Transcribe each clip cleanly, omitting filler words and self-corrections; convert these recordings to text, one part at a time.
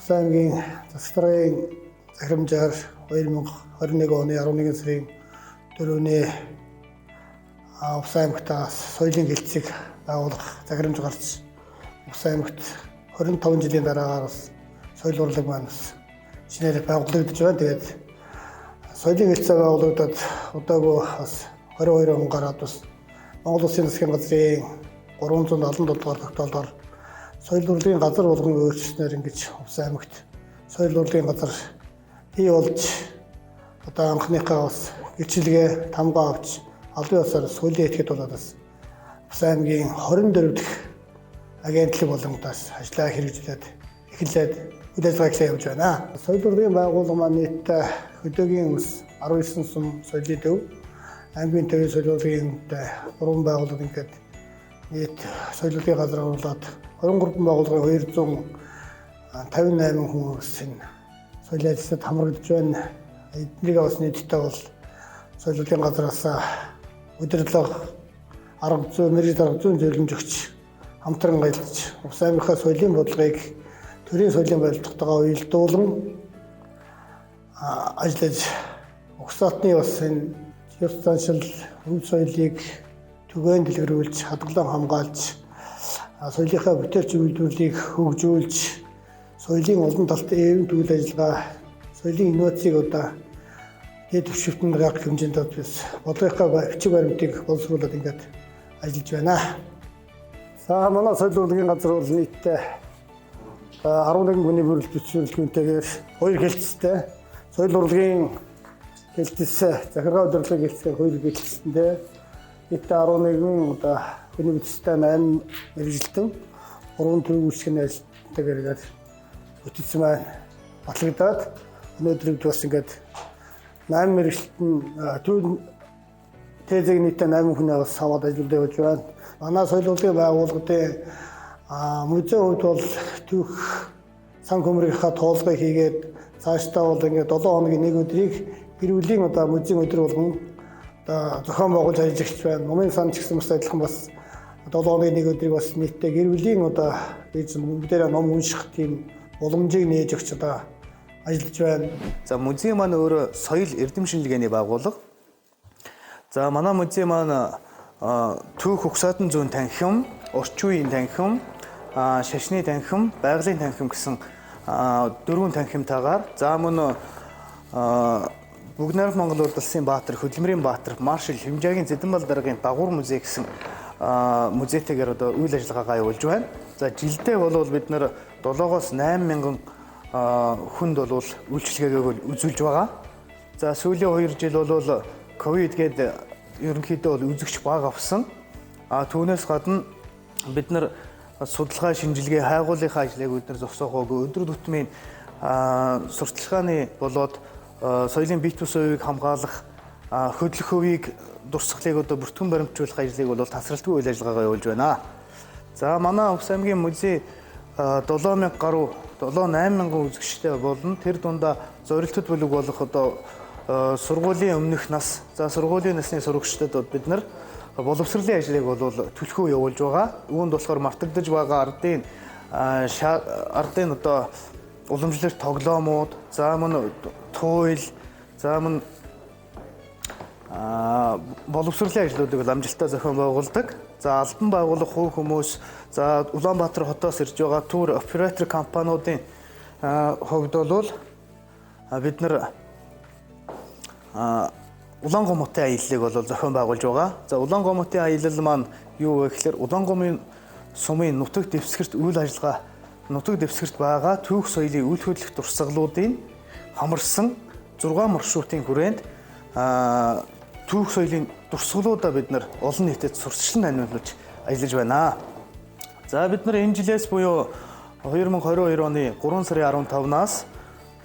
Усан аймгийн засгийн захирамжаар 2021 оны 11 сарын 4-ний Усан аймагтаас соёлын хэлтсийг байгуулах захирамж гарч Усан аймагт 25 жилийн дараагаар соёл урлаг маань шинээр байгуулагдаж байна. Тэгээд соёлын хэлтсээ байгуулагдаад удаагүй бас 22 он гараад бас Монгол Улсын засгийн газрын 377 дугаар тогтоолоор соёл урлагийн газар болгон өөрчлөснөөр ингэж Усан аймагт соёл урлагийн газар бий болж одоо анхныхаа бас гэрчлэгээ тамгаа авч албан ёсоор соёлын этгээд болоод бас Усан аймгийн 24 дахь агентлаг болон бас ажиллаа хэрэгжүүлээд эхлээд үйл ажиллагаа эхлэж явж байна. Соёл урлагийн байгууллага маань нийтдээ хөдөөгийн ус 19 сум соёлын төв, аймгийн төвийн соёл урлагийн 3 байгууллага ингээд нийт соёл урлагийн газар оруулаад 23 байгууллагын 258 хүмүүс энэ соёлын ажилтнад хамрагдж байна. Эднийг бас нийтдээ бол соёл урлагийн газраас удирдлага арга зүй, мэргэжил арга зүйн зөвлөмж өгч хамтран ажиллаж Усан аймгийнхаа соёлын бодлогыг төрийн соёлын барилдагтайгаа уялдуулан ажиллаж угсаатны бас энэ ёс заншил, өв соёлыг түгээн дэлгэрүүлж, хадгалан хамгаалж, соёлынхаа бүтээлч үйлдвэрлэлийг хөгжүүлж, соёлын олон талтай эвэн үйл ажиллагаа, соёлын инновацийг одоо дэд түвшинтэнд гаргах хэмжээнд бас бодлогынхаа бичиг баримтыг боловсруулад ингээд ажиллаж байна. За манай соёл урлагийн газар бол нийтдээ 11 хүний бүрэлдэхүүн бүтцүүлэлттэйгээр 2 хэлтстэй соёл урлагийн хэлтс захиргаа удирдлагын хэлтсээр 2 хэлтсэндээ нийтдээ 11 одоо хүний бүтцтэй 8 мэргэжилтэн 3 төвийн үйлчлэгийн ажилтнаагаар бүтцсэн маань батлагдаад өнөөдөр бас ингээд 8 мэргэжилтэн түүн тэзэг нийтдээ 8 хүний бас аваад ажиллаж явж байна. Манай соёл урлагийн байгууллагын музейн хувьд бол түүх сан хөмрийнхаа туулгыг хийгээд цаашдаа бол ингээд 7 хоногийн нэг өдрийг гэр бүлийн одоо музейн өдөр болгон одоо зохион байгуулж ажиллаж байна. Номын сан ч гэсэн бас адилхан бас 7 хоногийн нэг өдрийг бас нийтдээ гэр бүлийн одоо бүгдээрээ ном унших тийм боломжийг нээж өгч одоо ажиллаж байна. За музей маань өөрөө соёл эрдэм шинжилгээний байгууллага. За манай музей маань түүх угсаатан зүүн танхим, орчин үеийн танхим, шашны танхим, байгалийн танхим гэсэн 4 танхимтайгаар за мөн Бүгд найрамд Монгол Урд улсын баатар, хөдөлмөрийн баатар, маршал Хэмжээгийн Зэдэнбал даргын дагуур музей гэсэн музейтэйгээр одоо үйл ажиллагаагаа явуулж байна. За жилдээ бол бид нэр 7-оос 8 мянган хүнд бол үйлчлэгээгээ үзүүлж байгаа. За сүүлийн 2 жил бол ковид гээд ерөнхийдөө бол үзэгч бага авсан. Түүнээс гадна бид нар судалгаа шинжилгээ хайгуулынхаа ажлыг бид нар зогсоогоогүй өдөр тутмын сурталчилгааны болоод соёлын бит бус хувийг хамгаалах, хөдлөх хувийг дурсгалыг одоо бүртгэн баримтжуулах ажлыг бол тасралтгүй үйл ажиллагаагаа явуулж байна. За манай Усан аймгийн музей 7000 гаруй 7-8 мянган үзэгчтэй болно. Тэр дундаа зорилттой бүлэг болох одоо сургуулийн өмнөх нас, за сургуулийн насны сурагчдад бид нар боловсролын ажлыг бол түлхүү явуулж байгаа. Үүнд болохоор мартагдж байгаа ардын одоо уламжлалт тоглоомууд, за мөн туйл, за мөн боловсролын ажлуудыг амжилттай зохион байгуулдаг. За албан байгууллага, хувь хүмүүс, за Улаанбаатар хотоос ирж байгаа тур оператор компаниудын хувьд бол бид нар Улаан гомотын аяллыг бол зохион байгуулж байгаа. За Улаан гомотын аялал маань юу вэ гэхээр Улаан гомын сумын нутаг дэвсгэрт үйл ажиллагаа нутаг дэвсгэрт байгаа түүх соёлын үйл хөдлөх дурсгалуудын хамарсан 6 маршрутын хүрээнд түүх соёлын дурсгалуудаа бид нар олон нийтэд сурталчлан таниулж ажиллаж байна. За бид нар энэ жилээс буюу 2022 оны 3 сарын 15-наас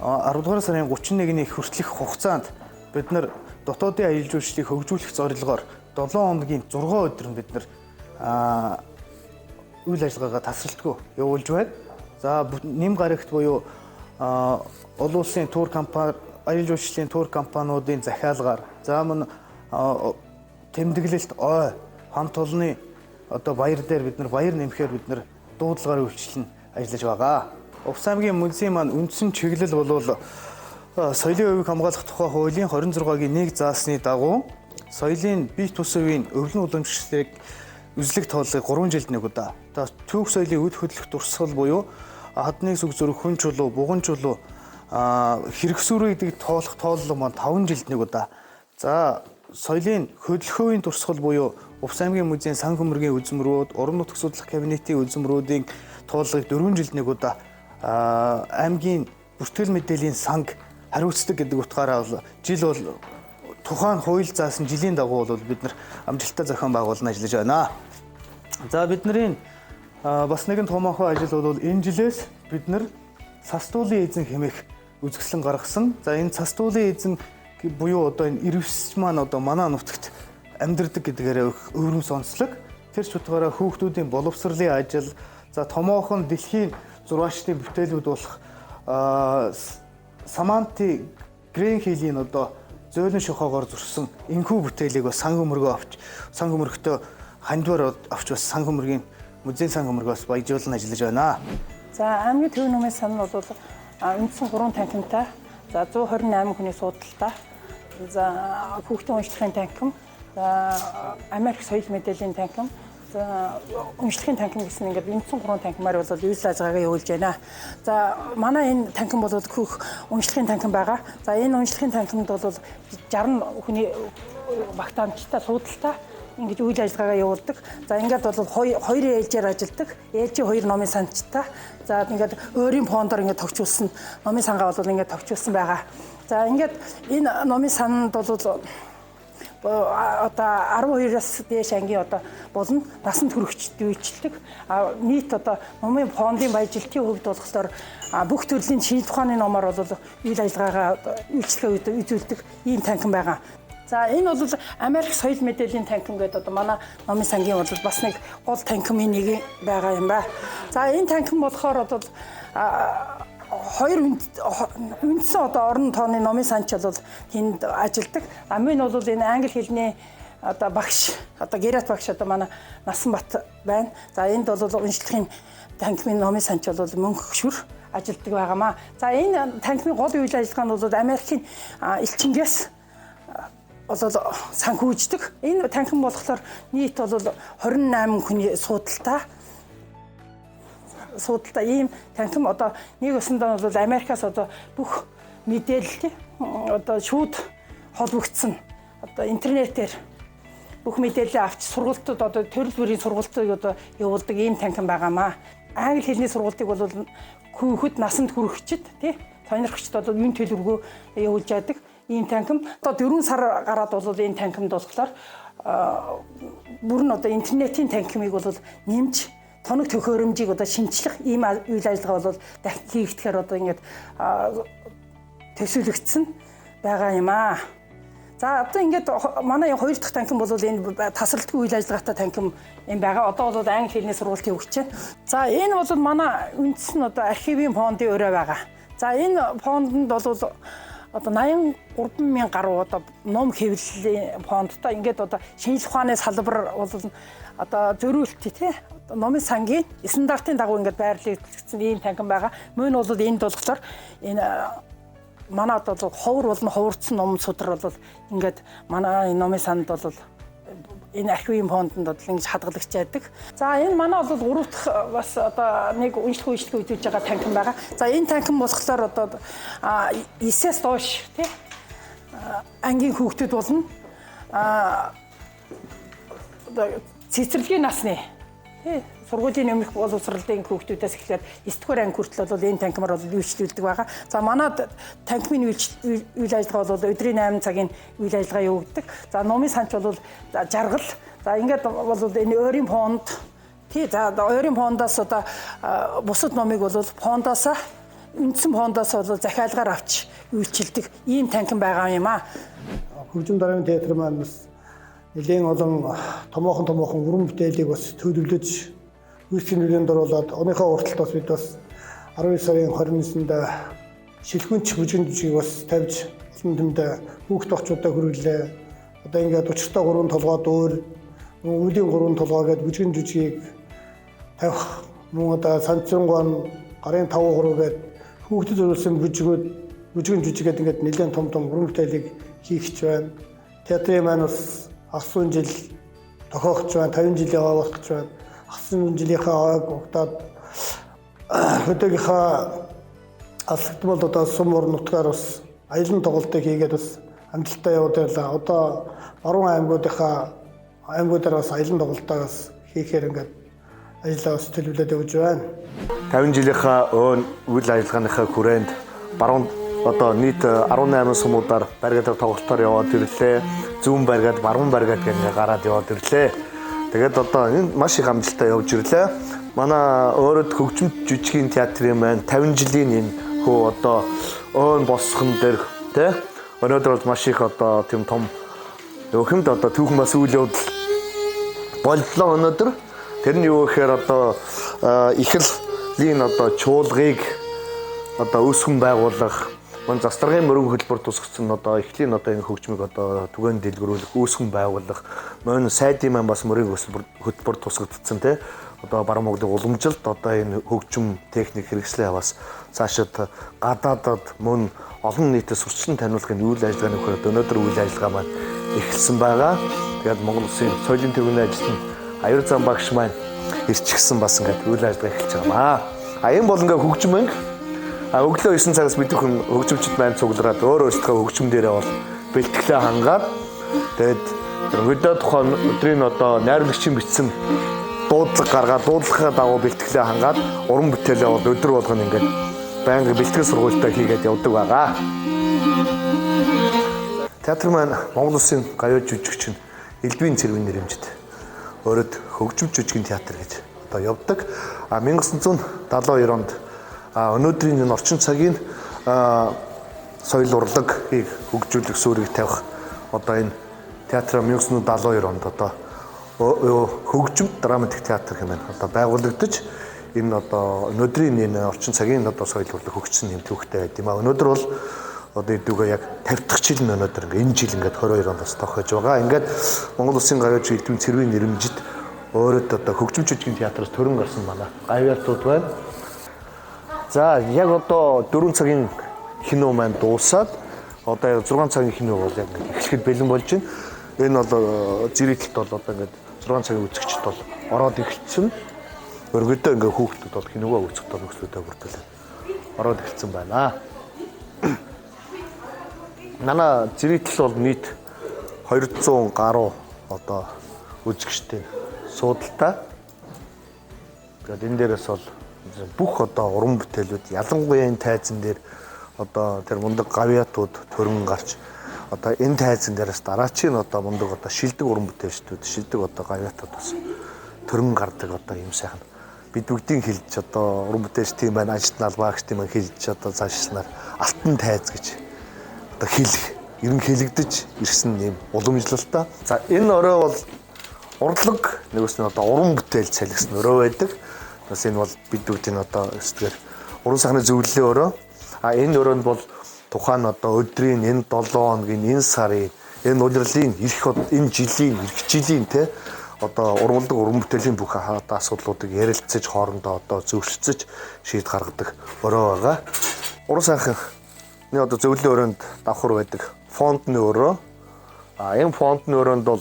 10 дугаар сарын 31-ний хүртэлх хугацаанд бид нар дотоодын аялал жуулчлалыг хөгжүүлэх зорилгоор 7 хоногийн 6 өдөр нь бид нар үйл ажиллагаагаа тасралтгүй явуулж байна. За нэм гарагт буюу олон улсын тур компани, аялал жуулчлалын тур компаниудын захиалгаар, за мөн тэмдэглэлт ой хамт олонны одоо баяр дээр бид нар баяр нэмэхээр бид нар дуудлагаар үйлчлэн ажиллаж байгаа. Увс аймгийн музейн маань үндсэн чиглэл бол соёлын хувийг хамгаалах тухай хуулийн 26-гийн 1 заасны дагуу соёлын бие тус үеийн өвлөн уламжлалыг үзлэг тооллыг 3 жилд нэг удаа. Түүх соёлын үд хөдлөх дурсгал буюу хадны сүг зүрх хүн чулуу, буган чулуу хэрэгсүүрээ гэдэг тоолох тооллого маань 5 жилд нэг удаа. За соёлын хөдөлгөөний дурсгал буюу Увс аймгийн музейн сан хөмрөгийн үзмрүүд, уран нутаг судлах кабинетийн үзмрүүдийн тооллогыг 4 жилд нэг удаа аймгийн бүртгэл мэдээллийн санг хариуцдаг гэдэг утгаараа бол жил бол тухайн хууль заасан жилийн дагуу бол бид нар амжилттай зохион байгуулна ажиллаж байна. За бидний бас нэгэн томоохон ажил бол энэ жилээс бид нар цастуулын эзэн хэмээх үзэсгэлэн гаргасан. За энэ цастуулын эзэн буюу одоо энэ ирвсч маань одоо манай нутагт амьдардаг гэдгээрээ өвөрмс онцлог. Тэр ч утгаараа хүүхдүүдийн боловсролын ажил, за томоохон дэлхийн зурагчдын бүтээлүүд болох Саманти Гренхилийн одоо зөөлөн шохоогоор зурсан энхүү бүтээлийг бас сан хөмөргтөө хандвар авч бас сан хөмөргийн музейн сан хөмөргөөс баяжуулан ажиллаж байна. За аймгийн төв номын сан нь бол үндсэн 3 танхимтай. За 128 хүний суудалтай. За хүүхдийн уншлагын танхим, за Америк соёл мэдээллийн танхим, за уншлагын танхим гэсэн ингээд үндсэн 3 танхимаар бол үйл ажиллагаагаа явуулж байна. За манай энэ танхим бол хүүх уншлагын танхим байгаа. За энэ уншлагын танхимд бол 60 хүний багтаамжтай суудалтай ингэж үйл ажиллагаагаа явуулдаг. За ингээд бол хоёр ээлжээр ажилладаг. Ээлжийн хоёр номын санчтай. За ингээд өөрийн фондоор ингээд тогтчулсан номын сангаа бол ингээд тогтчулсан байгаа. За ингээд энэ номын санд бол одоо 12-аас дээш ангийн одоо болон насанд хүрэгчд үйлчлдэг. Нийт одоо номын фондын баяжилтын хувьд болохоор бүх төрлийн шинж ухааны номоор бол үйл ажиллагаагаа үйлчлэгээ үзүүлдэг ийм танхим байгаа. За энэ бол Америк соёл мэдээллийн танхим гэдэг одоо манай номын сангийн бол бас нэг гол танхимын нэг байгаа юм ба. За энэ танхим болохоор одоо хоёр үндсэн одоо орон тооны номын санч бол тэнд ажилладаг. Амын бол энэ англи хэлний одоо багш одоо Гэрат багш одоо манай Насанбат байна. За энд бол уншлагын танхимын номын санч бол мөнх хөшвөр ажилладаг байгаамаа. За энэ танхимын гол үйл ажиллагаа нь бол Америкийн элчингээс бол санхүүждэг. Энэ танхим болохоор нийт бол 28 хүний суудалтай ийм танхим одоо нэг өсөндөө бол Америкаас одоо бүх мэдээлэл одоо шууд холбогдсон одоо интернетээр бүх мэдээлэл авч сургалтад одоо төрөл бүрийн сургалтыг одоо явуулдаг ийм танхим байгаамаа. Англи хэлний сургалтыг бол хүүхэд насанд хүрэгчд тий сонирхогчд бол юун төлөвлөгөө явуулж яадаг ийм танхим. Одоо 4 сар гараад бол энэ танхимд болохоор бүр нь одоо интернетийн танхимыг бол нэмж тоног төхөөрөмжийг одоо шинжлэх ийм үйл ажиллагаа бол хийгдэхээр одоо ингээд төсөөлөгдсөн байгаа юм аа. За одоо ингээд манай хоёр дахь танхим бол энэ тасралтгүй үйл ажиллагаатай танхим юм байгаа. Одоо бол англи хэлний сургалтын өгч байна. За энэ бол манай үндсэн одоо архивын фондын өрөө байгаа. За энэ фондод бол одоо 83,000 гаруй одоо ном хэвлэлийн фондтой ингээд одоо шинжлэх ухааны салбар бол одоо зөрүүлт тий номын сангийн стандартын дагуу ингээд байрлагдсан ийм танхим байгаа. Мөн бол энд болохоор энэ манай одоо ховор болон ховорцсон ном судар бол ингээд манай номын санд бол энэ архивын фондод бол ингэж хадгалагч байдаг. За энэ манай бол 3 дахь бас одоо нэг уншлах үзүүлж байгаа танхим байгаа. За энэ танхим болохоор одоо 9-ээс доош тий ангийн хүүхдүүд болно. Одоо цэцэрлэгийн насны тий сургуулийн нэмэх боловсролын хүүхдүүдээс эхлээд 9-р анги хүртэл бол энэ танхимаар бол үйлчлүүлдэг байгаа. За манай танхимын үйл ажиллагаа бол өдрийн 8 цагийн үйл ажиллагаа явагддаг. За номын санч бол жаргал. За ингээд бол энэ өөрийн фонд тий за өөрийн фондоос одоо бусад номыг бол фондоосаа үндсэн фондоос бол захиалгаар авч үйлчилдэг ийм танхим байгаа юм аа. Хөгжим дараагийн театр маань бас нэлээд олон томоохон уран бүтээлийг бас төлөвлөж үйлчлэгийн нөлөөнд оруулаад оныхоо урталт бас бид бас 12 сарын 29-нд шилхүнч бүжгийн жүжигийг бас тавьж олон тэмд хүүхд тохчуудаа хүргэлээ. Одоо ингээд учиртай 3 толгой дөөр, үеийн 3 толгой гэдэг бүжгийн жүжигийг тавих мөн одоо санцрангуун гарын 5 гээд хүүхдэд зориулсан бүжгэн жүжигэд ингээд нэлээд том уран бүтээлийг хийх гэж байна. Театрын маань бас агсуун жил тохиогч байна, 50 жилийн авах гэж байна. Агсуун жилийнхаа угтаад хөдөөгийнхаа алсагдмал одоо сум ор нутгаар бас аялан тоглолтыг хийгээд бас амжилттай явууллаа. Одоо баруун аймагуудаар бас аялан тоглолтоо бас хийхээр ингээд ажиллаа бас төлөвлөд өгч байна. 50 жилийнхаа өн үйл ажиллагааныхаа хүрээнд баруун одоо нийт 18 сумуудаар баригдаар тоглолтоор яваад ирлээ. Зүүн баригад, баруун баригад гэнгээ гараад яваад ирлээ. Тэгээд одоо энэ маш их амжилттай явж ирлээ. Манай өөрөд хөгжимт жүжигийн театрын маань 50 жилийн энэ хөө одоо өн босхон дээр тий өнөөдөр бол маш их одоо тийм том хэмд одоо түүхэн бас үйл явдал боллоо өнөөдөр. Тэр нь юу гэхээр одоо ихлийн одоо чуулгыг одоо өсгөн байгуулах, мөн застрагын мөрөн хөтөлбөр тусгацсан одоо ихлийн одоо энэ хөгжмийг одоо түгээн дэлгэрүүлэх, өсгөн байгуулах, мөн сайдын маань бас мөрийн хөтөлбөр тусгагдсан тий одоо баруун Монголын уламжилт одоо энэ хөгжим техник хэрэгслээ бас цаашид гадаадад мөн олон нийтэд сурчлан таниулахын үйл ажиллагааны хүрээд өнөөдөр үйл ажиллагаа маань эхэлсэн байгаа. Тэгээд Монгол Улсын соёлын төвийн ажилтны Аяр зам багш маань ирчихсэн бас ингээд үйл ажиллагаа эхэлж байгаа. Энэ бол ингээд хөгжим анги өглөө 9 цагаас мэдрэхэн хөгжимчд маань цуглараад өөр өөрсдөө хөгжим дээрээ бол бэлтгэлээ хангаад тэгээд өдөө тухайн өдрийн одоо найрамлагчийн бичсэн дуудлага гаргаад дуудлагын дагуу бэлтгэлээ хангаад уран бүтээлээ бол өдөр болгоно ингээд байнгын бэлтгэл сургуультай хийгээд явдаг байгаа. Театр маань Монгол Улсын гавьяа жүжигчин Элдвийн цэргийн нэрэмжит өөрөд хөгжим жүжигний театр гэж одоо явдаг. 1972 онд өнөөдрийн энэ орчин цагийн соёл урлагийг хөгжүүлэх суурийг тавих одоо энэ театр 1972 онд одоо хөгжим драматик театр хэмээн одоо байгуулагдаж энэ одоо өнөөдрийн энэ орчин цагийн одоо соёл урлаг хөгжсөн юм төвхтэй байд юм а. Өнөөдөр бол одоо эдүгээ яг 50 дахь жил нь өнөөдөр энэ жил ингээд 22 оноос тохиож байгаа. Ингээд Монгол Улсын гавьяа жүжигчдийн цэргийн нэрэмжит өөрөд одоо хөгжим жүжигний театраас төрөн гарсан манай гавьяатууд байна. За яг одоо 4 цагийн кино маань дуусаад одоо 6 цагийн кино бол яг эхлэхэд бэлэн болж байна. Энэ бол зэрэгтэлт бол одоо ингээд 6 цагийн үзэгчд бол ороод эхэлсэн. Өргөдөө ингээ хүүхдүүд бол киногоо үзэхдээ нөхцөлөдөө бүртгэлээ ороод эхэлсэн байна. Манай зэрэгтэл бол нийт 200 гаруй одоо үзэгчтэй суудaltaй. Тэгээд энэ дээрээс бол бүх одоо уран бүтээлүүд ялангуяа энэ тайзан дээр одоо тэр мундаг гавьяатууд төрөн гарч одоо энэ тайзан дээрээс дараачийн одоо мундаг одоо шилдэг уран бүтээлчдүүд шилдэг одоо гавьяатууд бас төрөн гардаг одоо юм сайхан бид бүгдийн хэлж одоо уран бүтээлчдийн маань ажилтнал багчдын маань хэлж одоо цаашлснаар алтан тайз гэж одоо ер нь хэлэгдэж ирсэн юм уламжлалтай. За энэ орой бол урлаг нэгээс нь одоо уран бүтээл салгисан өрөө байдаг. Бас энэ бол бид бүгдийн одоо өсдгөр уран сайхны зөвлөлийн өрөө. Энэ өрөөнд бол тухайн одоо өдрийн энэ 7 хоногийн энэ сарын энэ улирлын энэ жилийн эх жилийн те одоо уралдаг уран бүтээлийн бүх асуудлуудыг ярилцаж хоорондоо одоо зөвшөлтсөж шийд гаргадаг өрөө байгаа. Уран сайхны одоо зөвлөлийн өрөөнд давхар байдаг фондны өрөө. Энэ фондны өрөөнд бол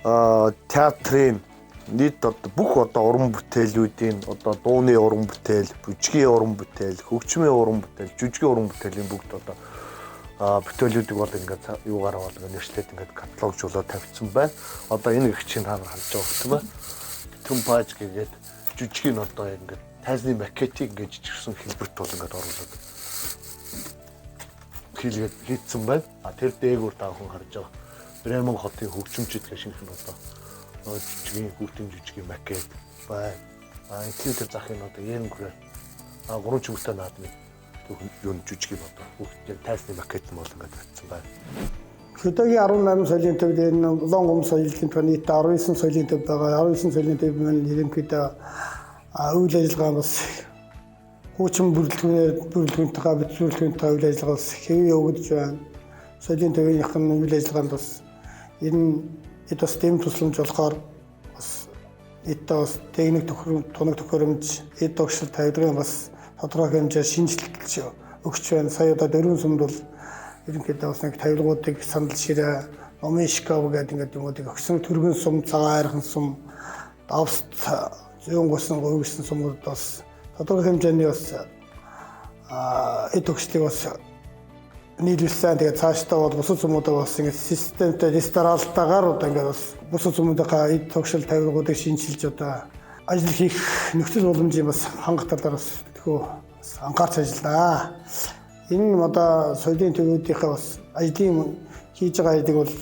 театрын нийт одоо бүх одоо уран бүтээлүүдийн одоо дууны уран бүтээл, бүжгийн уран бүтээл, хөгжмийн уран бүтээл, жүжигийн уран бүтээлийн бүгд одоо бүтээлүүдийг бол ингээд юугаар бол нэршлээд ингээд каталогжуулаад тавьсан байна. Одоо энэ гихчийн хаана харж байгаа гэх юм бэ? Түмпаж гэгээд жүжигийн одоо ингээд тайзны макетыг ингээд жижигсэн хэлбэрт бол ингээд оруулаад хийцэн байна. Тэр дээгүүр та бүхэн харж байгаа Бремон хотын хөгжимчд гэх шинхэн одоо жүжигийн хүүхдийн жүжигийн макет байна. Эхлээд тэр захын одоо ийм гүрээ 3 чигтэй наадмын юу жүжигийн одоо хүүхдийн тайзны макет нь бол ингээд батсан байна. Хөдөөгийн 18 соёлын төвд энэ улаан гом соёлын төв нийт 19 соёлын төв байгаа. 19 соёлын төв маань ерөнхийдөө үйл ажиллагаа бас хуучин бүрэлдэхүүнтэйгээ битгүүлэлттэй үйл ажиллагаа бас хэвээ өгдөж байна. Соёлын төвийнхэн үйл ажиллагаанд бас энэ бас дэм тусламж болохоор бас нийтдээ бас техник тоног төхөөрөмж эд огшил тавьдгийн бас тодорхой хэмжээр шинжилж өгч байна. Сая одоо дөрвөн сумд бол ерөнхийдөө бас нэг тавилгуудыг сандал ширээ, номын шкаф гэдэг ингээд юмуудыг өгсөн. Түргэн сум, цагаан айрхан сум, давс зүүн гусан гуйсан сумууд бас тодорхой хэмжээний бас эд өгчлийг бас нийлүүлсэн. Тэгээд цаашдаа бол бусад сумуудаа бас ингээд системтэй ресторалтаагаар одоо ингээд бас бусад сумуудынхаа эд тогшил тавилгуудыг шинжилж одоо ажил хийх нөхцөл боломжийн бас хангах талаар бас тэхүү анхаарч ажиллаа. Энэ одоо соёлын төвүүдийнхээ бас ажлын хийж байгаа ажлыг бол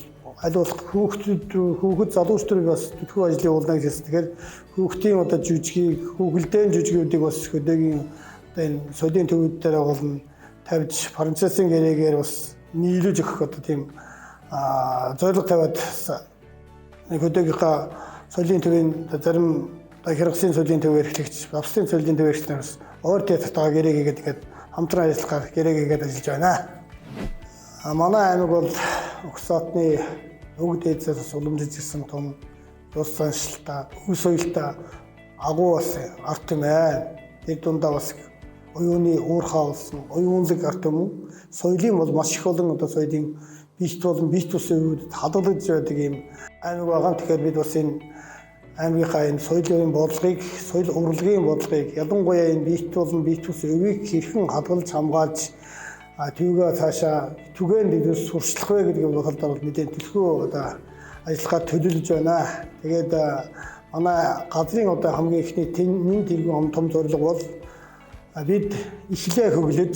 аль болох хүүхэд залуучдыг бас тэхүү ажлыг уулна гэж хэлсэн. Тэгэхээр хүүхдийн одоо жүжигийг, хүүхэлдэйн жүжигүүдийг бас хөдөөгийн одоо энэ соёлын төвүүд дээр болно тавьж французын гэрээгээр бас нийлүүлж өгөх одоо тийм зорилго тавиад хөдөөгийнхаа соёлын төвийн зарим хэрэгсийн соёлын төвээр эхлэгч, австын соёлын төвээр эхлэнээс өөр театртайгаа гэрээгээд ингээд хамтран ажиллахаар гэрээгээд ажиллаж байна. Манай аймаг бол Угсаатны өвөг дээдсээс уламжиж ирсэн том ёс заншилтай, өв соёлтой агуу бас арт юм байна. Тэр дундаа бас оюуны уурхай болсон, оюунлаг арт юм. Соёлын бол маш их олон одоо соёлын бит болон бит бүсийн өвөд хадгалж байдаг юм аймаг байгаа. Тэгэхээр бид бас энэ аймгийнхаа энэ соёлын бодлогыг, соёл урлагийн бодлогыг ялангуяа энэ бит болон бит бүсийн өвийг хэрхэн хадгалж хамгаалж түүгээ цаашаа түгээнд дэвс сурчлах вэ гэдэг бодлоор бол мэдээ төлхөө одоо ажиллагаа төлөвлөж байна. Тэгээд манай газрын одоо хамгийн ихний нэн тэргүүн том зорилго бол бид эхлээ хөглөж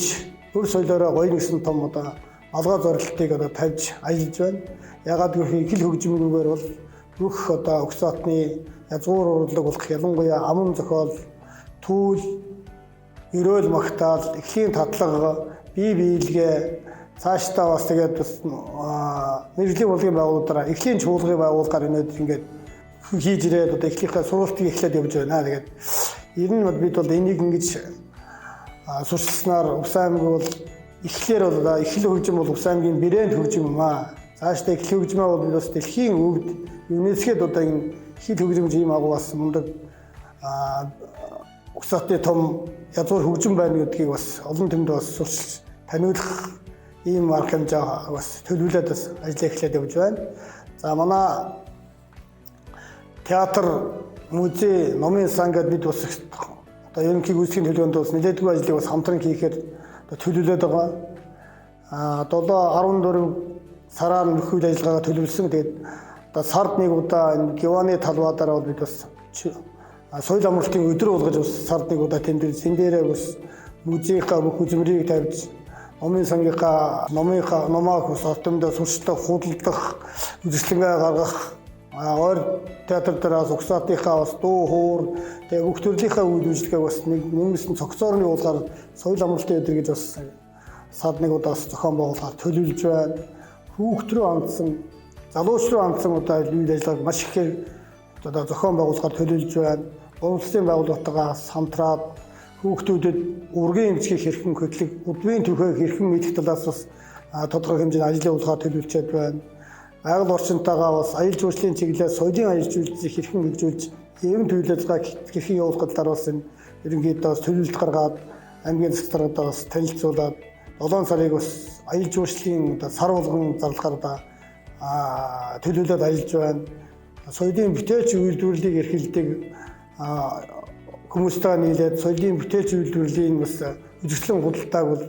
өр соёлоороо гоё нэгсэн том одоо алгаа зорилтыг одоо тавьж ажиллаж байна. Ягаад гэвэл ихэл хөгжмөнүүгээр бол бүх одоо Угсаатны язгуур урлаг болох ялангуяа аман зохиол, түүл, ерөөл магтаал, эхлийн татлага, бие биелгээ цаашдаа бас тэгээд бас мэргэжлийн урлагийн байгууллагаараа эхлийн чуулгын байгууллагаар өнөөдөр ингээд хийж ирээд одоо эхлийнхээ сургалтыг эхлээд явж байна. Тэгээд ер нь бид бол энийг ингэж сурчилснаар Угс аймаг бол эхлээр бол эхлэл хөгжим бол Угс аймгийн брэнд хөгжим юм аа. Цаашдаа эхлэл хөгжмөө бол бид бас дэлхийн өвд ЮНЕСКОд одоо энэ эхлэл хөгжим ийм агуу бас мундаг Угсаатны том язгуур хөгжим байна гэдгийг бас олон түмэнд бас сурчилж таниулах ийм арга хэмжээ бас төлөвлөлөөд бас ажиллаа эхлээд явж байна. За манай театр, музей, номын сан гэдэг бид бас одоо ерөнхий гүйцэтгэхийн төлөвлөгөөнд бас нэлээдгүй ажлыг бас хамтран хийхээр төлөвлөлөөд байгаа. 7-14 сараар нөх үйл ажиллагаагаа төлөвлөсөн. Тэгээд одоо сард нэг удаа энэ Гиваны талбайдаараа бол бид бас соёл амралтын өдөр болгож бас сард нэг удаа тэмдэглэсэн дээрээ бас музейхаа бүх үзмэрийг тавьж номын сангийнхаа номоо бас автомдоо сурчлагыг худалдах, үзэсгэлэнгээ гаргах, ойр театр дээрээс Угсаатынхаа бас дуу хуур тэгээ бүх төрлийнхаа үйл ажиллагааг бас нэмсэн цогцоорны уулгаар соёл амралтын өдөр гэж бас сард нэг удаа зохион байгуулахаар төлөвлөж байна. Хүүхд рүү хандсан, залууч руу хандсан удаа үйл ажиллагааг маш ихээр одоо зохион байгуулахаар төлөвлөж байна. Улсын байгууллагатайгаа хамтраад хүүхдүүдэд ургийн эмчгийг хэрхэн хөтлөх, удмын түүхийг хэрхэн мэдэх талаас бас тодорхой хэмжээний ажлын явуулахаар төлөвлөж байна. Байгаль орчинтойгоо бас аялал жуулчлалын чиглэлээр соёлын аялал жуулчлалыг хэрхэн хөгжүүлж, эвэн үйл ажиллагааг хэрхэн явуулах талаар бас энэ ерөнхийдөө бас төлөвлөлт гаргаад аймгийн засаг даргадаа бас танилцуулаад 7 сарыг бас аялал жуулчлалын сар болгон зарлагаар төлөвлөлөд ажиллаж байна. Соёлын бүтээлч үйлдвэрлэлийг эрхэлдэг хүмүүстэйгээ нийлээд соёлын бүтээлч үйлдвэрлэлийн бас үзэсгэлэн худалдааг бол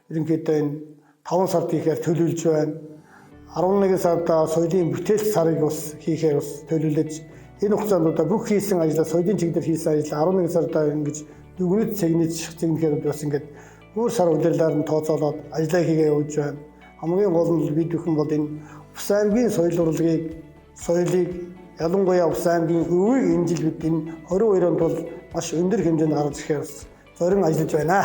ерөнхийдөө энэ 5 сард хийхээр төлөвлөж байна. 11 сард соёлын бүтээлч сарыг бас хийхээр бас төлөвлөж энэ хугацаанд бүх хийсэн ажлаа соёлын чиглэлээр хийсэн ажлаа 11 сард ингэж дүгнэж цэгнэхээр бас ингээд өөр сар удирлаар нь тооцоолоод ажлаа хийгээ явуулж байна. Хамгийн гол нь бид бүхэн бол энэ Угс аймгийн соёл урлагийг, соёлыг ялангуяа Угс аймгийн өвийг энэ жил бид энэ 22 онд бол маш өндөр хэмжээнд гаргаж ирэхээр зорин ажиллаж байна.